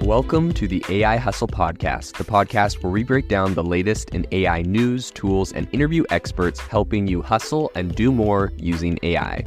Welcome to the AI Hustle Podcast, the podcast where we break down the latest in AI news, tools, and interview experts helping you hustle and do more using AI.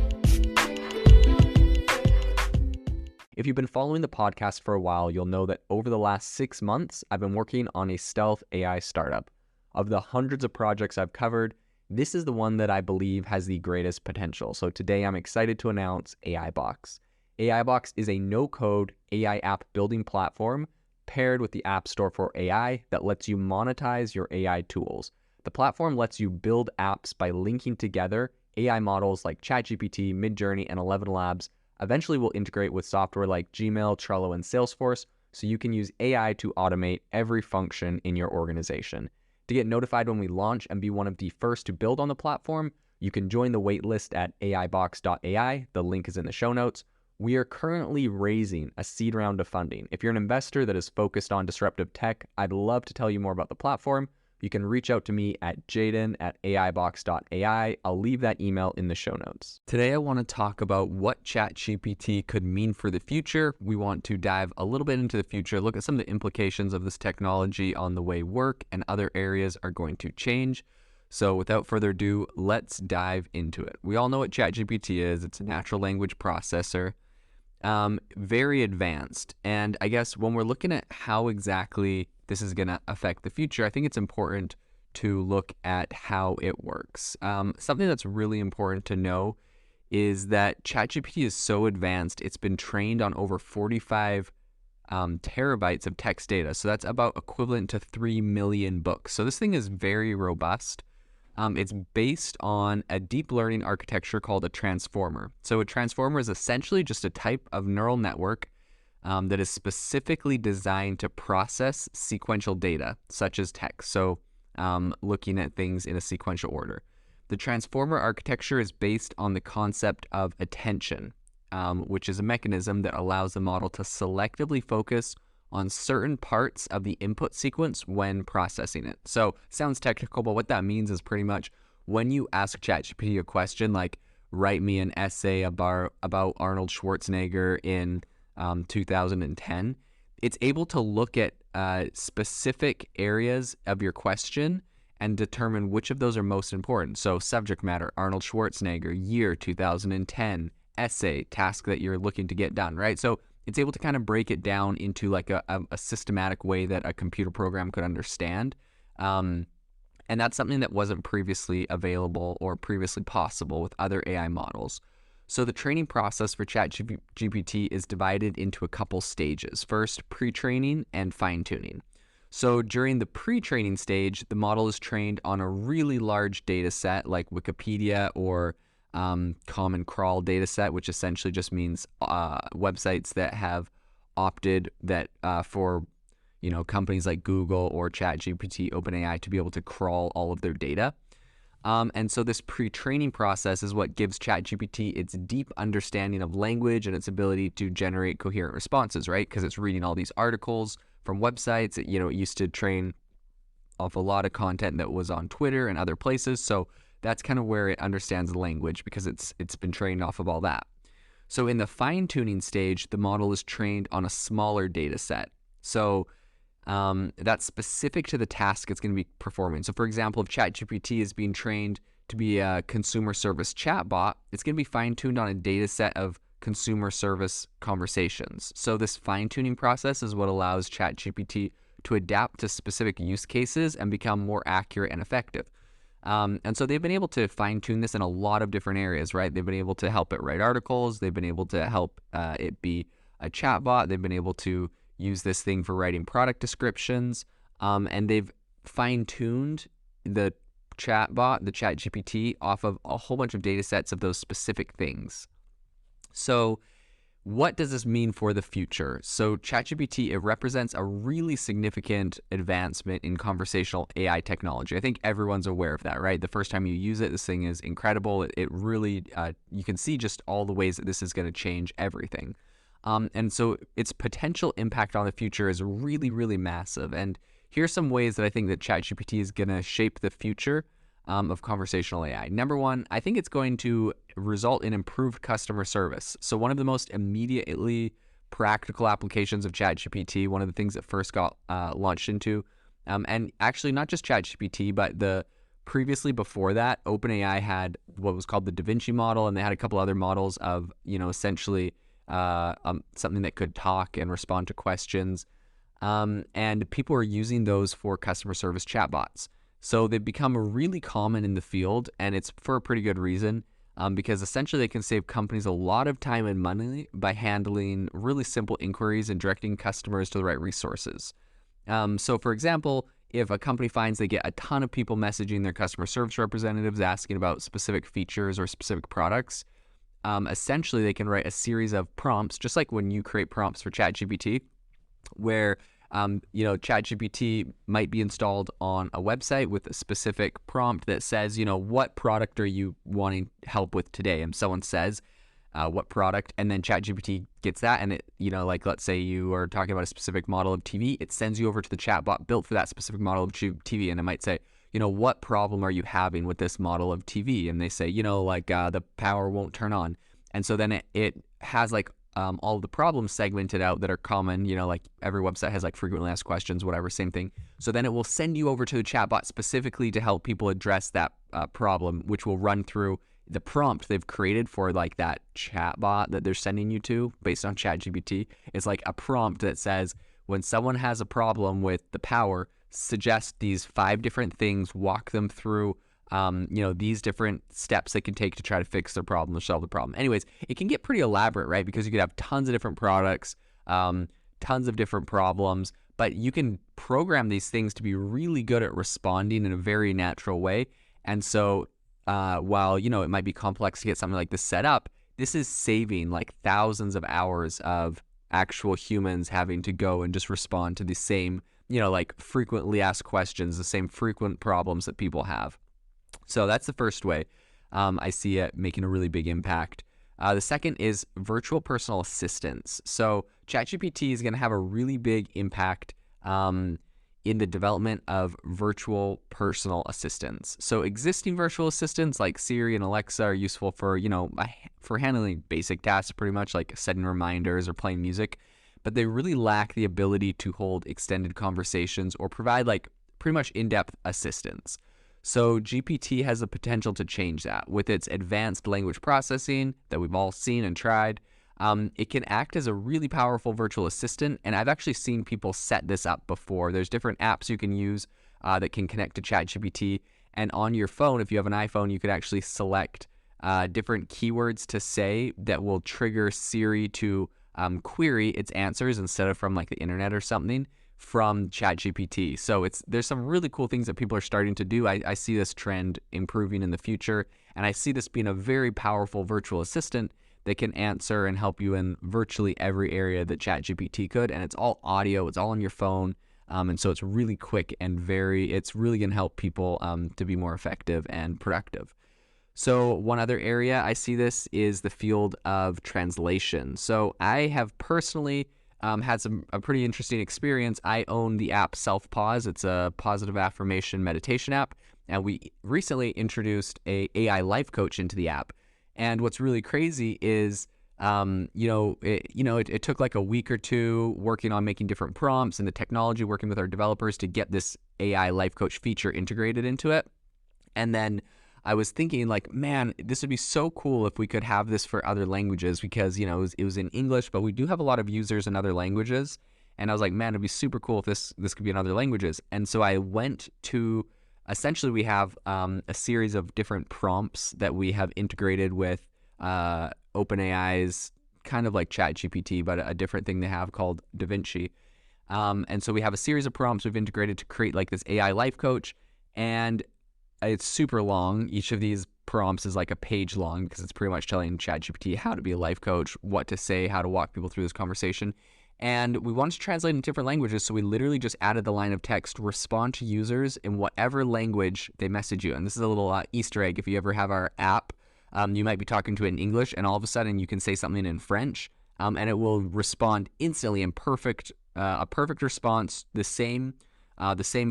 If you've been following the podcast for a while, you'll know that over the last 6 months, I've been working on a stealth AI startup. Of the hundreds of projects I've covered, this is the one that I believe has the greatest potential. So today I'm excited to announce AIBox. AIBox is a no-code AI app building platform paired with the App Store for AI that lets you monetize your AI tools. The platform lets you build apps by linking together AI models like ChatGPT, Midjourney, and 11 Labs. Eventually will integrate with software like Gmail, Trello, and Salesforce, so you can use AI to automate every function in your organization. To get notified when we launch and be one of the first to build on the platform, you can join the waitlist at aibox.ai. The link is in the show notes. We are currently raising a seed round of funding. If you're an investor that is focused on disruptive tech, I'd love to tell you more about the platform. You can reach out to me at jaden@aibox.ai. I'll leave that email in the show notes. Today, I want to talk about what ChatGPT could mean for the future. We want to dive a little bit into the future, look at some of the implications of this technology on the way work and other areas are going to change. So without further ado, let's dive into it. We all know what ChatGPT is. It's a natural language processor. Very advanced. And I guess when we're looking at how exactly this is going to affect the future, I think it's important to look at how it works. Something that's really important to know is that ChatGPT is so advanced, it's been trained on over 45 terabytes of text data. So that's about equivalent to 3 million books. So this thing is very robust. It's based on a deep learning architecture called a transformer. So a transformer is essentially just a type of neural network that is specifically designed to process sequential data, such as text. So looking at things in a sequential order. The transformer architecture is based on the concept of attention, which is a mechanism that allows the model to selectively focus on certain parts of the input sequence when processing it. So sounds technical, but what that means is pretty much when you ask ChatGPT a question like, write me an essay about Arnold Schwarzenegger in 2010, it's able to look at specific areas of your question and determine which of those are most important. So subject matter, Arnold Schwarzenegger, year 2010, essay, task that you're looking to get done, right? So it's able to kind of break it down into like a systematic way that a computer program could understand. And that's something that wasn't previously available or previously possible with other AI models. So the training process for ChatGPT is divided into a couple stages. First, pre-training and fine-tuning. So during the pre-training stage, the model is trained on a really large data set like Wikipedia or Common Crawl data set, which essentially just means websites that have opted that for companies like Google or ChatGPT, OpenAI to be able to crawl all of their data. And so this pre-training process is what gives ChatGPT its deep understanding of language and its ability to generate coherent responses, right? Because it's reading all these articles from websites. It used to train off a lot of content that was on Twitter and other places. So that's kind of where it understands the language because it's been trained off of all that. So in the fine-tuning stage, the model is trained on a smaller data set. So that's specific to the task it's going to be performing. So for example, if ChatGPT is being trained to be a consumer service chatbot, it's going to be fine-tuned on a data set of consumer service conversations. So this fine-tuning process is what allows ChatGPT to adapt to specific use cases and become more accurate and effective. And so they've been able to fine-tune this in a lot of different areas, right? They've been able to help it write articles. They've been able to help it be a chatbot. They've been able to use this thing for writing product descriptions. And they've fine-tuned the chatbot, the ChatGPT, off of a whole bunch of data sets of those specific things. So what does this mean for the future? So ChatGPT, it represents a really significant advancement in conversational AI technology. I think everyone's aware of that, right? The first time you use it, this thing is incredible. It really, you can see just all the ways that this is going to change everything. And so its potential impact on the future is really, really massive. And here's some ways that I think that ChatGPT is going to shape the future of conversational AI. Number one, I think it's going to result in improved customer service. So one of the most immediately practical applications of ChatGPT, one of the things that first got launched into, and actually not just ChatGPT, but the previously before that, OpenAI had what was called the Da Vinci model, and they had a couple other models of, essentially something that could talk and respond to questions. And people are using those for customer service chatbots. So they've become really common in the field, and it's for a pretty good reason, because essentially they can save companies a lot of time and money by handling really simple inquiries and directing customers to the right resources. So for example, if a company finds they get a ton of people messaging their customer service representatives asking about specific features or specific products, essentially they can write a series of prompts, just like when you create prompts for ChatGPT, where ChatGPT might be installed on a website with a specific prompt that says, what product are you wanting help with today? And someone says, what product, and then ChatGPT gets that, and it, like let's say you are talking about a specific model of TV, it sends you over to the chatbot built for that specific model of TV, and it might say, what problem are you having with this model of TV? And they say, the power won't turn on, and so then it has all of the problems segmented out that are common, like every website has frequently asked questions, whatever, same thing. So then it will send you over to the chatbot specifically to help people address that problem, which will run through the prompt they've created for that chatbot that they're sending you to based on ChatGPT. It's like a prompt that says, when someone has a problem with the power, suggest these 5 different things, walk them through these different steps they can take to try to fix their problem or solve the problem. Anyways, it can get pretty elaborate, right? Because you could have tons of different products, tons of different problems, but you can program these things to be really good at responding in a very natural way. And so while, it might be complex to get something like this set up, this is saving thousands of hours of actual humans having to go and just respond to the same, frequently asked questions, the same frequent problems that people have. So that's the first way I see it making a really big impact. The second is virtual personal assistants. So ChatGPT is going to have a really big impact in the development of virtual personal assistants. So existing virtual assistants like Siri and Alexa are useful for, for handling basic tasks, pretty much like setting reminders or playing music, but they really lack the ability to hold extended conversations or provide pretty much in-depth assistance. So GPT has the potential to change that with its advanced language processing that we've all seen and tried. It can act as a really powerful virtual assistant, and I've actually seen people set this up before. There's different apps you can use that can connect to ChatGPT, and on your phone, if you have an iPhone, you could actually select different keywords to say that will trigger Siri to query its answers instead of from the internet or something from ChatGPT. So there's some really cool things that people are starting to do. I see this trend improving in the future, and I see this being a very powerful virtual assistant that can answer and help you in virtually every area that ChatGPT could. And it's all audio, it's all on your phone. And so it's really quick and it's really going to help people to be more effective and productive. So one other area I see this is the field of translation. So I have personally had a pretty interesting experience. I own the app Self-Pause. It's a positive affirmation meditation app. And we recently introduced a AI life coach into the app. And what's really crazy is, it took a week or two working on making different prompts and the technology, working with our developers to get this AI life coach feature integrated into it. And then I was thinking man, this would be so cool if we could have this for other languages because, it was in English, but we do have a lot of users in other languages. And I was like, man, it'd be super cool if this could be in other languages. And so I went to, essentially we have a series of different prompts that we have integrated with OpenAI's kind of like ChatGPT, but a different thing they have called Da Vinci. And so we have a series of prompts we've integrated to create this AI life coach. And it's super long. Each of these prompts is a page long because it's pretty much telling ChatGPT how to be a life coach, what to say, how to walk people through this conversation. And we wanted to translate in different languages, so we literally just added the line of text, respond to users in whatever language they message you. And this is a little Easter egg. If you ever have our app, you might be talking to it in English, and all of a sudden you can say something in French, and it will respond instantly in a perfect response, the same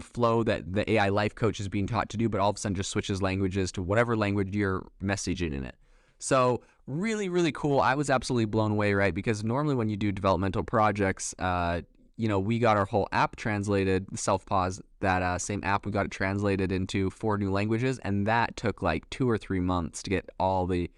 flow that the AI life coach is being taught to do, but all of a sudden just switches languages to whatever language you're messaging in it. So Really, really cool. I was absolutely blown away, right? Because normally when you do developmental projects, we got our whole app translated, Self-Pause, that same app, we got it translated into 4 new languages, and that took like 2 or 3 months to get all the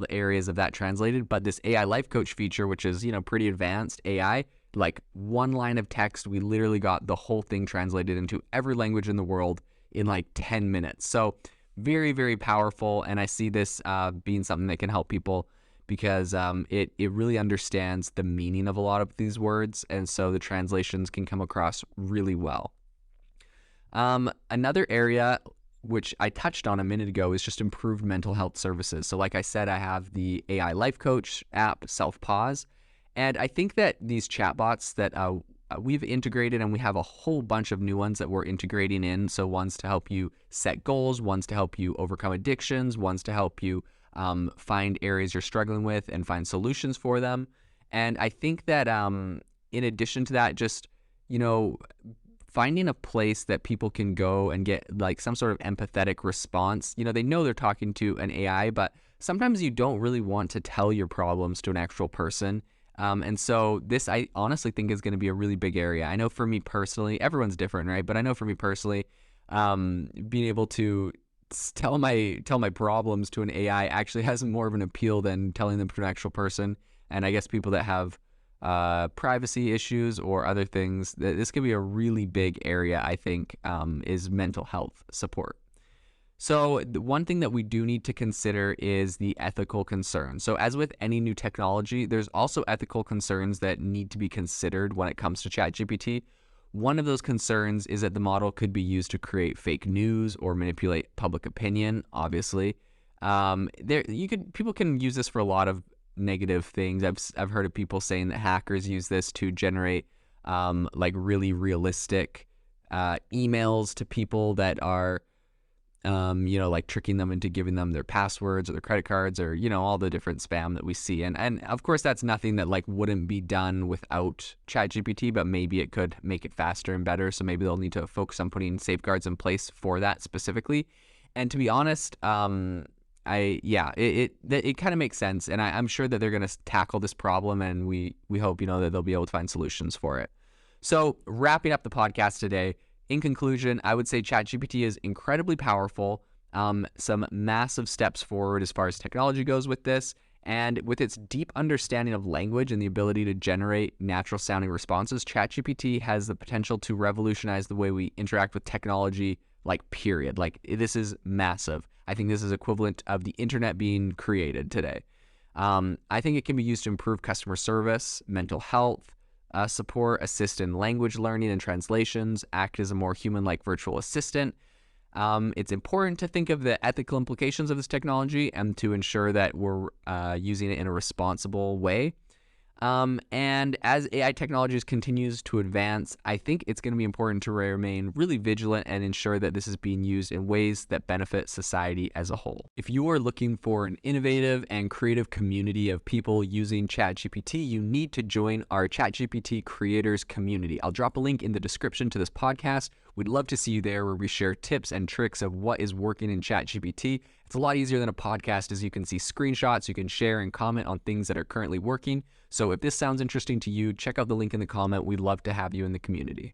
areas of that translated. But this AI life coach feature, which is, pretty advanced AI, like 1 line of text, we literally got the whole thing translated into every language in the world in like 10 minutes. So very, very powerful. And I see this being something that can help people because it really understands the meaning of a lot of these words. And so the translations can come across really well. Another area which I touched on a minute ago is just improved mental health services. So like I said, I have the AI life coach app, Self-Pause. And I think that these chatbots that we've integrated, and we have a whole bunch of new ones that we're integrating in. So ones to help you set goals, ones to help you overcome addictions, ones to help you find areas you're struggling with and find solutions for them. And I think that in addition to that, just, finding a place that people can go and get like some sort of empathetic response. They know they're talking to an AI, but sometimes you don't really want to tell your problems to an actual person. And so this, I honestly think, is going to be a really big area. I know for me personally, everyone's different, right? But I know for me personally, being able to tell my problems to an AI actually has more of an appeal than telling them to an actual person. And I guess people that have privacy issues or other things, this could be a really big area, I think, is mental health support. So the one thing that we do need to consider is the ethical concerns. So as with any new technology, there's also ethical concerns that need to be considered when it comes to ChatGPT. One of those concerns is that the model could be used to create fake news or manipulate public opinion, obviously. People can use this for a lot of negative things. I've heard of people saying that hackers use this to generate like really realistic emails to people that are like tricking them into giving them their passwords or their credit cards or, all the different spam that we see. And of course, that's nothing that like wouldn't be done without ChatGPT, but maybe it could make it faster and better. So maybe they'll need to focus on putting safeguards in place for that specifically. And to be honest, it kind of makes sense. And I'm sure that they're going to tackle this problem, and we hope, that they'll be able to find solutions for it. So wrapping up the podcast today, in conclusion, I would say ChatGPT is incredibly powerful, some massive steps forward as far as technology goes with this, and with its deep understanding of language and the ability to generate natural sounding responses, ChatGPT has the potential to revolutionize the way we interact with technology, like period. Like this is massive. I think this is equivalent of the internet being created today. I think it can be used to improve customer service, mental health, support, assist in language learning and translations, act as a more human-like virtual assistant. It's important to think of the ethical implications of this technology and to ensure that we're using it in a responsible way. And as AI technologies continues to advance, I think it's going to be important to remain really vigilant and ensure that this is being used in ways that benefit society as a whole. If you are looking for an innovative and creative community of people using ChatGPT, you need to join our ChatGPT creators community. I'll drop a link in the description to this podcast. We'd love to see you there, where we share tips and tricks of what is working in ChatGPT. It's a lot easier than a podcast, as you can see screenshots, you can share and comment on things that are currently working. So if this sounds interesting to you, check out the link in the comment. We'd love to have you in the community.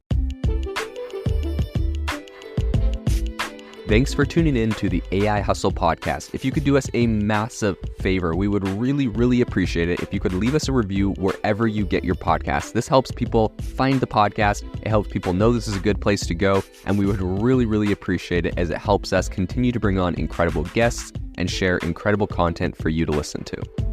Thanks for tuning in to the AI Hustle podcast. If you could do us a massive favor, we would really, really appreciate it if you could leave us a review wherever you get your podcasts. This helps people find the podcast. It helps people know this is a good place to go. And we would really, really appreciate it, as it helps us continue to bring on incredible guests and share incredible content for you to listen to.